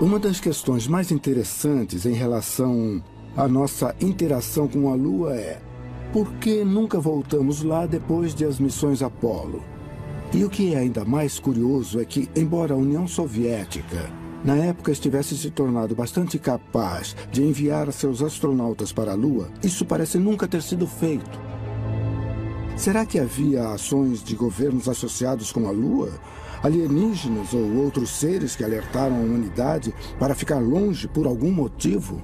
Uma das questões mais interessantes em relação à nossa interação com a Lua é: por que nunca voltamos lá depois de as missões Apollo? E o que é ainda mais curioso é que, embora a União Soviética, na época, estivesse se tornado bastante capaz de enviar seus astronautas para a Lua, isso parece nunca ter sido feito. Será que havia ações de governos associados com a Lua? Alienígenas ou outros seres que alertaram a humanidade para ficar longe por algum motivo?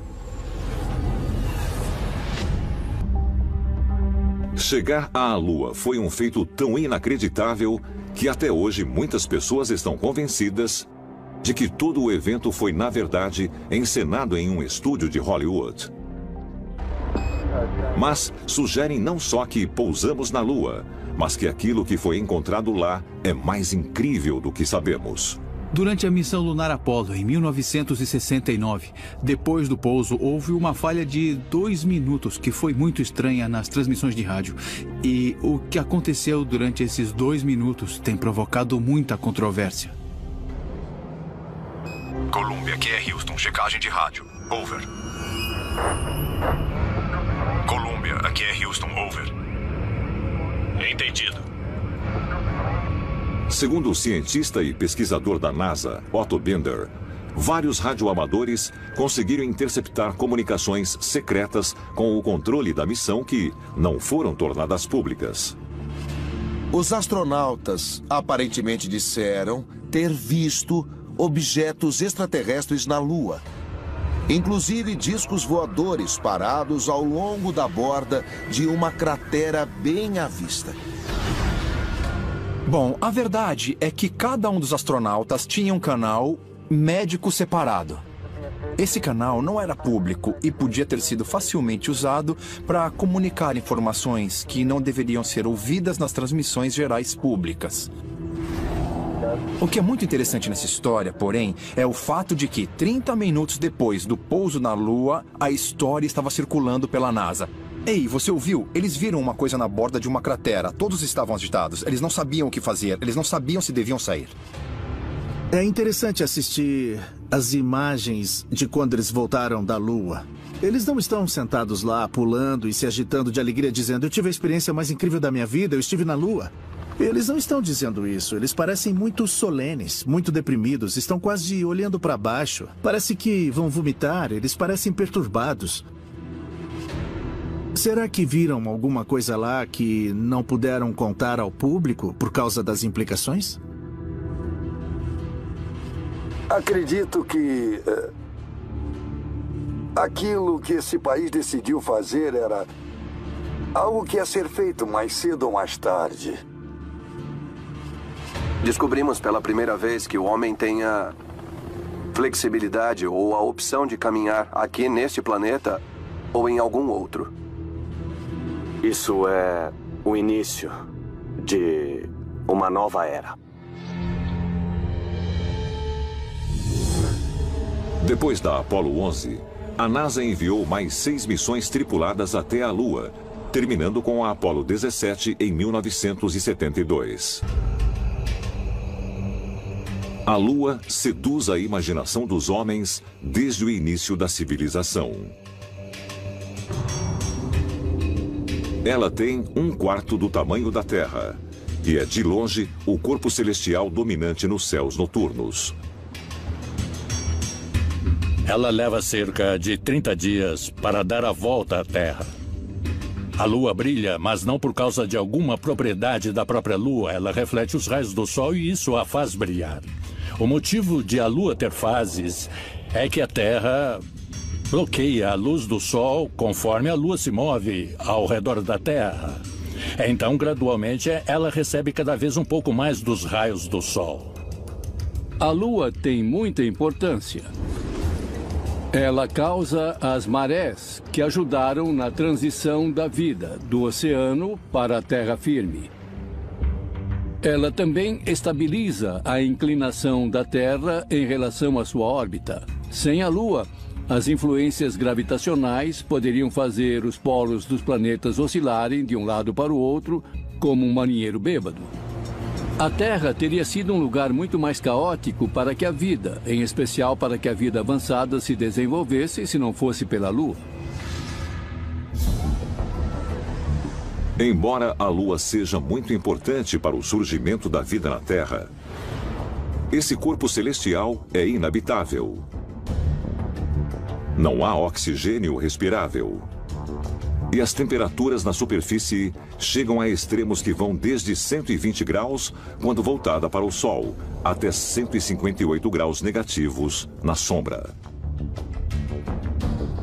Chegar à Lua foi um feito tão inacreditável que até hoje muitas pessoas estão convencidas de que todo o evento foi, na verdade, encenado em um estúdio de Hollywood. Mas sugerem não só que pousamos na Lua, mas que aquilo que foi encontrado lá é mais incrível do que sabemos. Durante a missão lunar Apollo, em 1969, depois do pouso, houve uma falha de 2 minutos que foi muito estranha nas transmissões de rádio. E o que aconteceu durante esses 2 minutos tem provocado muita controvérsia. Columbia, aqui é Houston, checagem de rádio. Over. Columbia, aqui é Houston, over. Entendido. Segundo o cientista e pesquisador da NASA, Otto Binder, vários radioamadores conseguiram interceptar comunicações secretas com o controle da missão que não foram tornadas públicas. Os astronautas aparentemente disseram ter visto objetos extraterrestres na Lua, inclusive discos voadores parados ao longo da borda de uma cratera bem à vista. Bom, a verdade é que cada um dos astronautas tinha um canal médico separado. Esse canal não era público e podia ter sido facilmente usado para comunicar informações que não deveriam ser ouvidas nas transmissões gerais públicas. O que é muito interessante nessa história, porém, é o fato de que 30 minutos depois do pouso na Lua, a história estava circulando pela NASA. Ei, você ouviu? Eles viram uma coisa na borda de uma cratera. Todos estavam agitados. Eles não sabiam o que fazer. Eles não sabiam se deviam sair. É interessante assistir as imagens de quando eles voltaram da Lua. Eles não estão sentados lá, pulando e se agitando de alegria, dizendo: eu tive a experiência mais incrível da minha vida, eu estive na Lua. Eles não estão dizendo isso. Eles parecem muito solenes, muito deprimidos, estão quase olhando para baixo. Parece que vão vomitar, eles parecem perturbados. Será que viram alguma coisa lá que não puderam contar ao público por causa das implicações? Acredito que aquilo que esse país decidiu fazer era algo que ia ser feito mais cedo ou mais tarde. Descobrimos pela primeira vez que o homem tem a flexibilidade ou a opção de caminhar aqui neste planeta ou em algum outro. Isso é o início de uma nova era. Depois da Apollo 11, a NASA enviou mais 6 missões tripuladas até a Lua, terminando com a Apollo 17 em 1972. A Lua seduz a imaginação dos homens desde o início da civilização. Ela tem 1/4 do tamanho da Terra e é, de longe, o corpo celestial dominante nos céus noturnos. Ela leva cerca de 30 dias para dar a volta à Terra. A Lua brilha, mas não por causa de alguma propriedade da própria Lua. Ela reflete os raios do Sol e isso a faz brilhar. O motivo de a Lua ter fases é que a Terra bloqueia a luz do Sol conforme a Lua se move ao redor da Terra. Então, gradualmente, ela recebe cada vez um pouco mais dos raios do Sol. A Lua tem muita importância. Ela causa as marés que ajudaram na transição da vida do oceano para a terra firme. Ela também estabiliza a inclinação da Terra em relação à sua órbita. Sem a Lua, as influências gravitacionais poderiam fazer os polos dos planetas oscilarem de um lado para o outro, como um marinheiro bêbado. A Terra teria sido um lugar muito mais caótico para que a vida, em especial para que a vida avançada se desenvolvesse se não fosse pela Lua. Embora a Lua seja muito importante para o surgimento da vida na Terra, esse corpo celestial é inabitável. Não há oxigênio respirável. E as temperaturas na superfície chegam a extremos que vão desde 120 graus quando voltada para o Sol, até 158 graus negativos na sombra.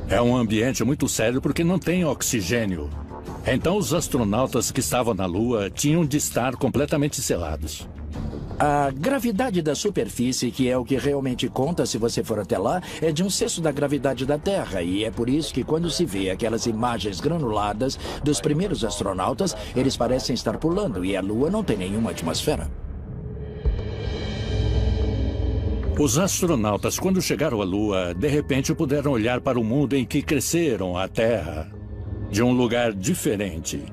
É um ambiente muito sério porque não tem oxigênio. Então os astronautas que estavam na Lua tinham de estar completamente selados. A gravidade da superfície, que é o que realmente conta se você for até lá, é de 1/6 da gravidade da Terra. E é por isso que quando se vê aquelas imagens granuladas dos primeiros astronautas, eles parecem estar pulando e a Lua não tem nenhuma atmosfera. Os astronautas, quando chegaram à Lua, de repente puderam olhar para o mundo em que cresceram, a Terra, de um lugar diferente.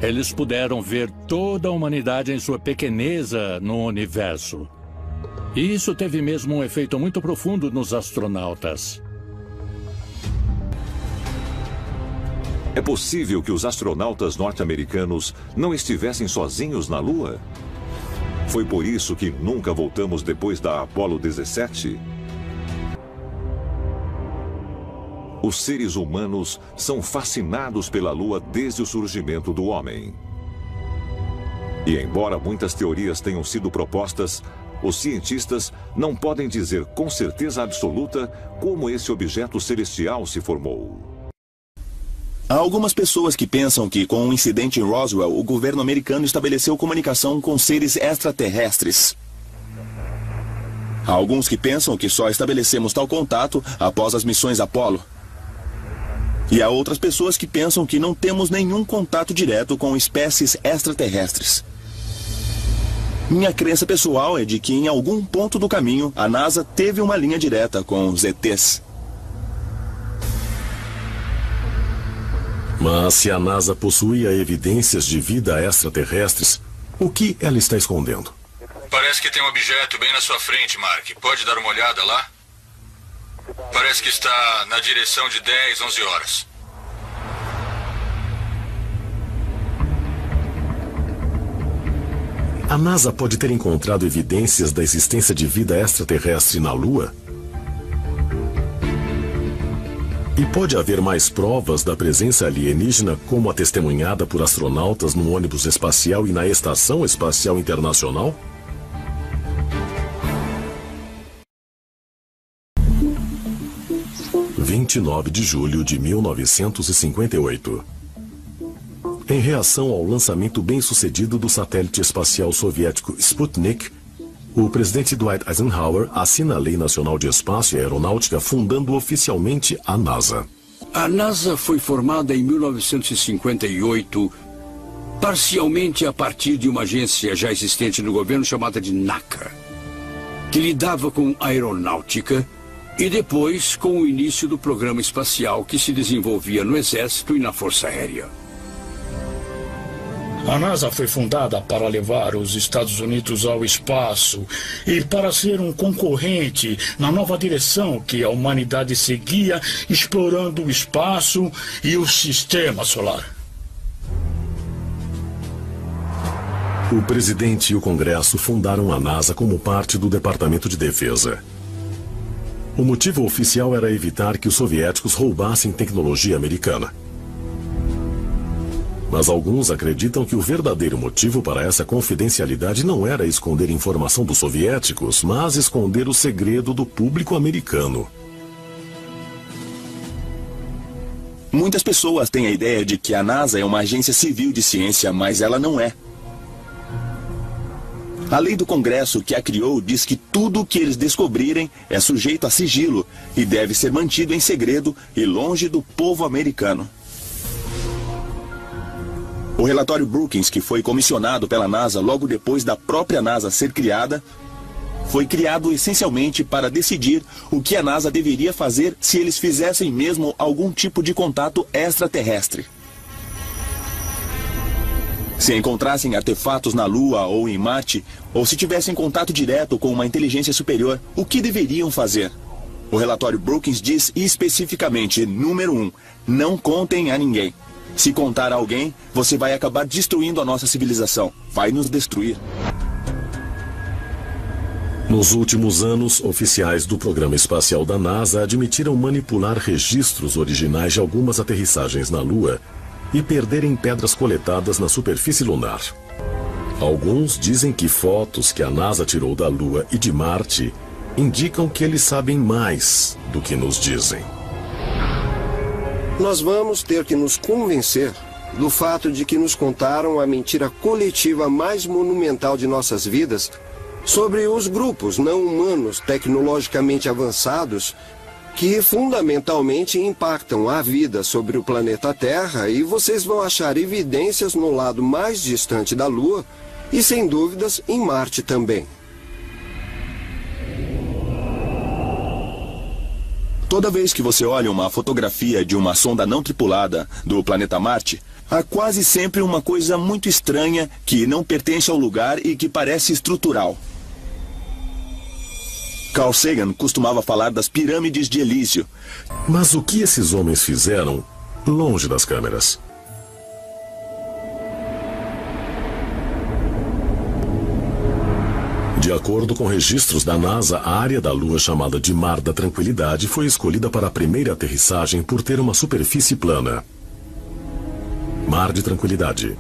Eles puderam ver toda a humanidade em sua pequeneza no universo. E isso teve mesmo um efeito muito profundo nos astronautas. É possível que os astronautas norte-americanos não estivessem sozinhos na Lua? Foi por isso que nunca voltamos depois da Apollo 17? Os seres humanos são fascinados pela Lua desde o surgimento do homem. E embora muitas teorias tenham sido propostas, os cientistas não podem dizer com certeza absoluta como esse objeto celestial se formou. Há algumas pessoas que pensam que, com o incidente em Roswell, o governo americano estabeleceu comunicação com seres extraterrestres. Há alguns que pensam que só estabelecemos tal contato após as missões Apollo. E há outras pessoas que pensam que não temos nenhum contato direto com espécies extraterrestres. Minha crença pessoal é de que em algum ponto do caminho a NASA teve uma linha direta com os ETs. Mas se a NASA possuía evidências de vida extraterrestres, o que ela está escondendo? Parece que tem um objeto bem na sua frente, Mark. Pode dar uma olhada lá? Parece que está na direção de 10, 11 horas. A NASA pode ter encontrado evidências da existência de vida extraterrestre na Lua? E pode haver mais provas da presença alienígena, como a testemunhada por astronautas no ônibus espacial e na Estação Espacial Internacional? – 29 de julho de 1958. Em reação ao lançamento bem-sucedido do satélite espacial soviético Sputnik, o presidente Dwight Eisenhower assina a Lei Nacional de Espaço e Aeronáutica, fundando oficialmente a NASA. A NASA foi formada em 1958, parcialmente a partir de uma agência já existente no governo chamada de NACA, que lidava com aeronáutica, e depois com o início do programa espacial que se desenvolvia no Exército e na Força Aérea. A NASA foi fundada para levar os Estados Unidos ao espaço e para ser um concorrente na nova direção que a humanidade seguia, explorando o espaço e o sistema solar. O presidente e o Congresso fundaram a NASA como parte do Departamento de Defesa. O motivo oficial era evitar que os soviéticos roubassem tecnologia americana. Mas alguns acreditam que o verdadeiro motivo para essa confidencialidade não era esconder informação dos soviéticos, mas esconder o segredo do público americano. Muitas pessoas têm a ideia de que a NASA é uma agência civil de ciência, mas ela não é. A lei do Congresso que a criou diz que tudo o que eles descobrirem é sujeito a sigilo e deve ser mantido em segredo e longe do povo americano. O relatório Brookings, que foi comissionado pela NASA logo depois da própria NASA ser criada, foi criado essencialmente para decidir o que a NASA deveria fazer se eles fizessem mesmo algum tipo de contato extraterrestre. Se encontrassem artefatos na Lua ou em Marte, ou se tivessem contato direto com uma inteligência superior, o que deveriam fazer? O relatório Brookings diz especificamente, número 1, não contem a ninguém. Se contar a alguém, você vai acabar destruindo a nossa civilização. Vai nos destruir. Nos últimos anos, oficiais do programa espacial da NASA admitiram manipular registros originais de algumas aterrissagens na Lua e perderem pedras coletadas na superfície lunar. Alguns dizem que fotos que a NASA tirou da Lua e de Marte indicam que eles sabem mais do que nos dizem. Nós vamos ter que nos convencer do fato de que nos contaram a mentira coletiva mais monumental de nossas vidas sobre os grupos não humanos tecnologicamente avançados que fundamentalmente impactam a vida sobre o planeta Terra, e vocês vão achar evidências no lado mais distante da Lua e, sem dúvidas, em Marte também. Toda vez que você olha uma fotografia de uma sonda não tripulada do planeta Marte, há quase sempre uma coisa muito estranha que não pertence ao lugar e que parece estrutural. Carl Sagan costumava falar das pirâmides de Elísio. Mas o que esses homens fizeram longe das câmeras? De acordo com registros da NASA, a área da Lua chamada de Mar da Tranquilidade foi escolhida para a primeira aterrissagem por ter uma superfície plana. Mar de Tranquilidade.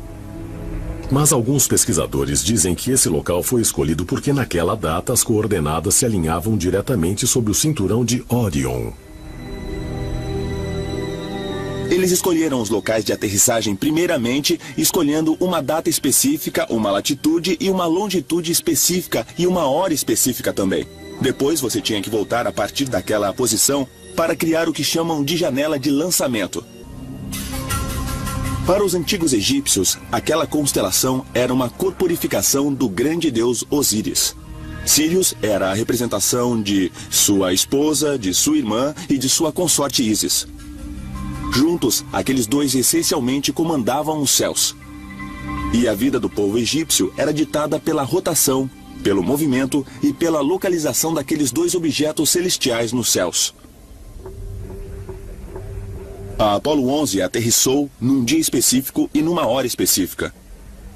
Mas alguns pesquisadores dizem que esse local foi escolhido porque naquela data as coordenadas se alinhavam diretamente sobre o cinturão de Orion. Eles escolheram os locais de aterrissagem primeiramente, escolhendo uma data específica, uma latitude e uma longitude específica e uma hora específica também. Depois você tinha que voltar a partir daquela posição para criar o que chamam de janela de lançamento. Para os antigos egípcios, aquela constelação era uma corporificação do grande deus Osíris. Sírius era a representação de sua esposa, de sua irmã e de sua consorte Ísis. Juntos, aqueles dois essencialmente comandavam os céus. E a vida do povo egípcio era ditada pela rotação, pelo movimento e pela localização daqueles dois objetos celestiais nos céus. A Apollo 11 aterrissou num dia específico e numa hora específica,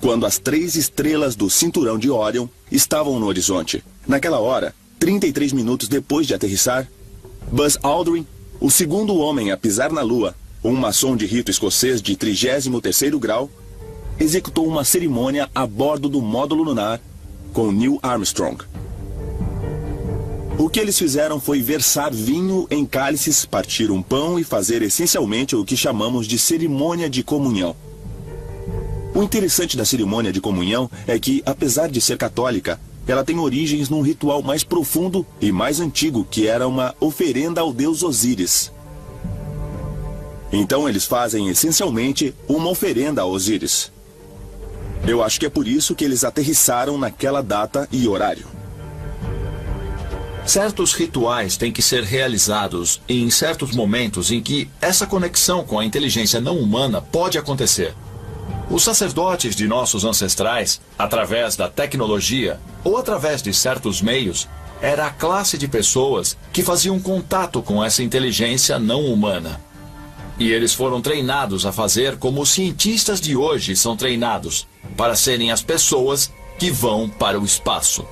quando as 3 estrelas do cinturão de Orion estavam no horizonte. Naquela hora, 33 minutos depois de aterrissar, Buzz Aldrin, o segundo homem a pisar na Lua, um maçom de rito escocês de 33º grau, executou uma cerimônia a bordo do módulo lunar com Neil Armstrong. O que eles fizeram foi versar vinho em cálices, partir um pão e fazer essencialmente o que chamamos de cerimônia de comunhão. O interessante da cerimônia de comunhão é que, apesar de ser católica, ela tem origens num ritual mais profundo e mais antigo, que era uma oferenda ao deus Osíris. Então eles fazem essencialmente uma oferenda a Osíris. Eu acho que é por isso que eles aterrissaram naquela data e horário. Certos rituais têm que ser realizados em certos momentos em que essa conexão com a inteligência não humana pode acontecer. Os sacerdotes de nossos ancestrais, através da tecnologia ou através de certos meios, era a classe de pessoas que faziam contato com essa inteligência não humana. E eles foram treinados a fazer como os cientistas de hoje são treinados, para serem as pessoas que vão para o espaço.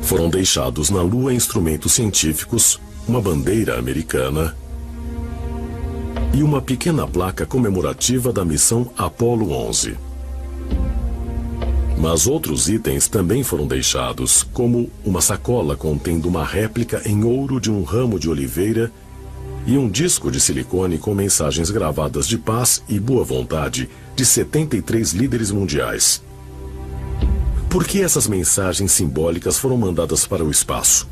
Foram deixados na Lua instrumentos científicos, uma bandeira americana e uma pequena placa comemorativa da missão Apollo 11. Mas outros itens também foram deixados, como uma sacola contendo uma réplica em ouro de um ramo de oliveira e um disco de silicone com mensagens gravadas de paz e boa vontade de 73 líderes mundiais. Por que essas mensagens simbólicas foram mandadas para o espaço?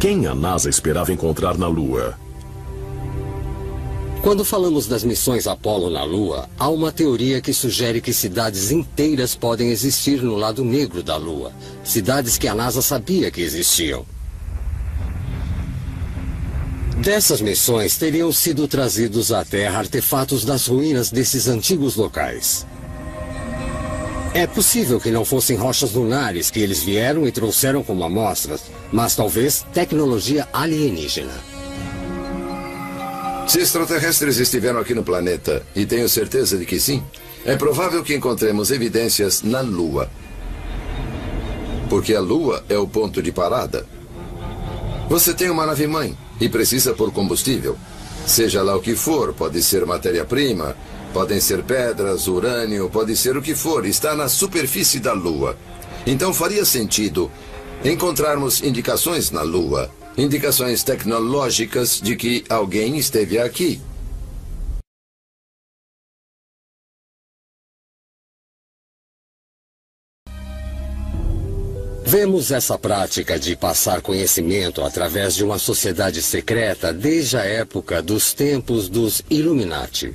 Quem a NASA esperava encontrar na Lua? Quando falamos das missões Apollo na Lua, há uma teoria que sugere que cidades inteiras podem existir no lado negro da Lua. Cidades que a NASA sabia que existiam. Dessas missões teriam sido trazidos à Terra artefatos das ruínas desses antigos locais. É possível que não fossem rochas lunares que eles vieram e trouxeram como amostras, mas talvez tecnologia alienígena. Se extraterrestres estiveram aqui no planeta, e tenho certeza de que sim, é provável que encontremos evidências na Lua. Porque a Lua é o ponto de parada. Você tem uma nave-mãe e precisa pôr combustível. Seja lá o que for, pode ser matéria-prima, podem ser pedras, urânio, pode ser o que for, está na superfície da Lua. Então faria sentido encontrarmos indicações na Lua, indicações tecnológicas de que alguém esteve aqui. Vemos essa prática de passar conhecimento através de uma sociedade secreta desde a época dos tempos dos Illuminati,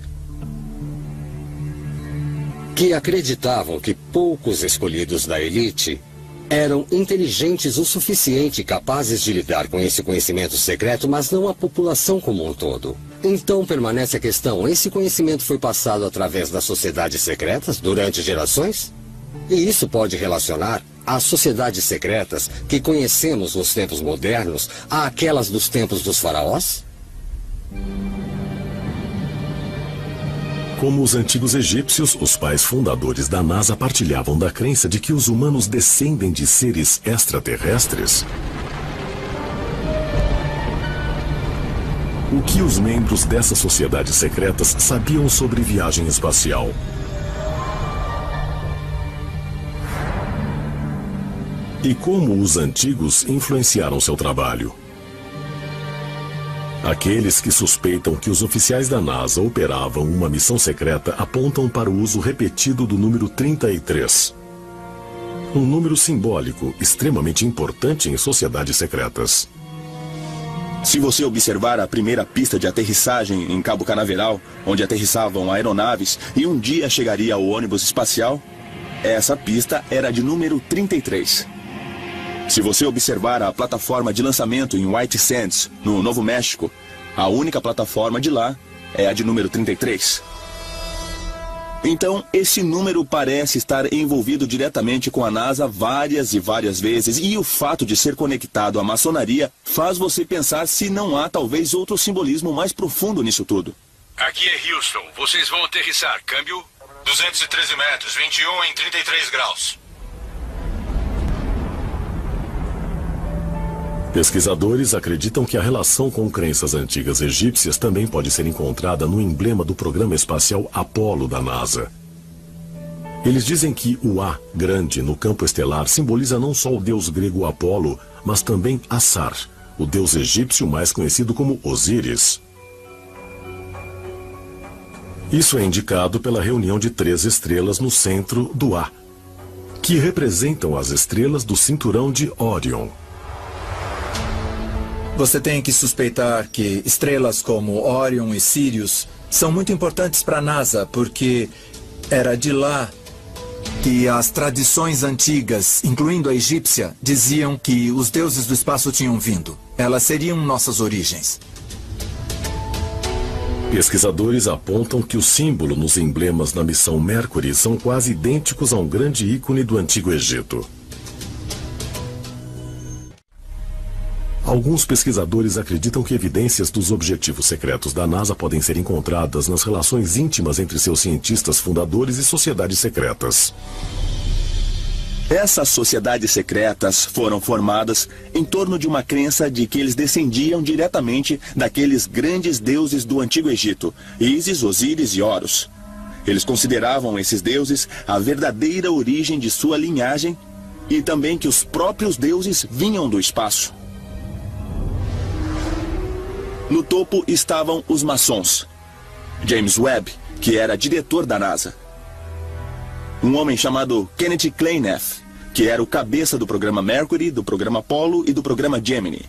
que acreditavam que poucos escolhidos da elite eram inteligentes o suficiente e capazes de lidar com esse conhecimento secreto, mas não a população como um todo. Então permanece a questão, esse conhecimento foi passado através das sociedades secretas durante gerações? E isso pode relacionar as sociedades secretas que conhecemos nos tempos modernos àquelas dos tempos dos faraós? Como os antigos egípcios, os pais fundadores da NASA partilhavam da crença de que os humanos descendem de seres extraterrestres. O que os membros dessas sociedades secretas sabiam sobre viagem espacial? E como os antigos influenciaram seu trabalho? Aqueles que suspeitam que os oficiais da NASA operavam uma missão secreta apontam para o uso repetido do número 33. Um número simbólico extremamente importante em sociedades secretas. Se você observar a primeira pista de aterrissagem em Cabo Canaveral, onde aterrissavam aeronaves e um dia chegaria ao ônibus espacial, essa pista era de número 33. Se você observar a plataforma de lançamento em White Sands, no Novo México, a única plataforma de lá é a de número 33. Então, esse número parece estar envolvido diretamente com a NASA várias e várias vezes, e o fato de ser conectado à maçonaria faz você pensar se não há talvez outro simbolismo mais profundo nisso tudo. Aqui é Houston. Vocês vão aterrissar. Câmbio 213 metros, 21 em 33 graus. Pesquisadores acreditam que a relação com crenças antigas egípcias também pode ser encontrada no emblema do programa espacial Apollo da NASA. Eles dizem que o A grande no campo estelar simboliza não só o deus grego Apolo, mas também Assar, o deus egípcio mais conhecido como Osíris. Isso é indicado pela reunião de 3 estrelas no centro do A, que representam as estrelas do cinturão de Órion. Você tem que suspeitar que estrelas como Órion e Sirius são muito importantes para a NASA, porque era de lá que as tradições antigas, incluindo a egípcia, diziam que os deuses do espaço tinham vindo. Elas seriam nossas origens. Pesquisadores apontam que o símbolo nos emblemas da missão Mercury são quase idênticos a um grande ícone do Antigo Egito. Alguns pesquisadores acreditam que evidências dos objetivos secretos da NASA podem ser encontradas nas relações íntimas entre seus cientistas fundadores e sociedades secretas. Essas sociedades secretas foram formadas em torno de uma crença de que eles descendiam diretamente daqueles grandes deuses do Antigo Egito, Ísis, Osíris e Horus. Eles consideravam esses deuses a verdadeira origem de sua linhagem e também que os próprios deuses vinham do espaço. No topo estavam os maçons. James Webb, que era diretor da NASA. Um homem chamado Kenneth Kleineth, que era o cabeça do programa Mercury, do programa Apollo e do programa Gemini.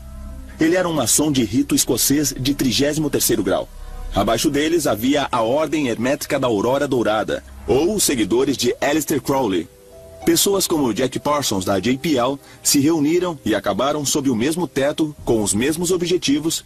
Ele era um maçom de rito escocês de 33º grau. Abaixo deles havia a Ordem Hermética da Aurora Dourada, ou os seguidores de Aleister Crowley. Pessoas como Jack Parsons, da JPL, se reuniram e acabaram sob o mesmo teto, com os mesmos objetivos,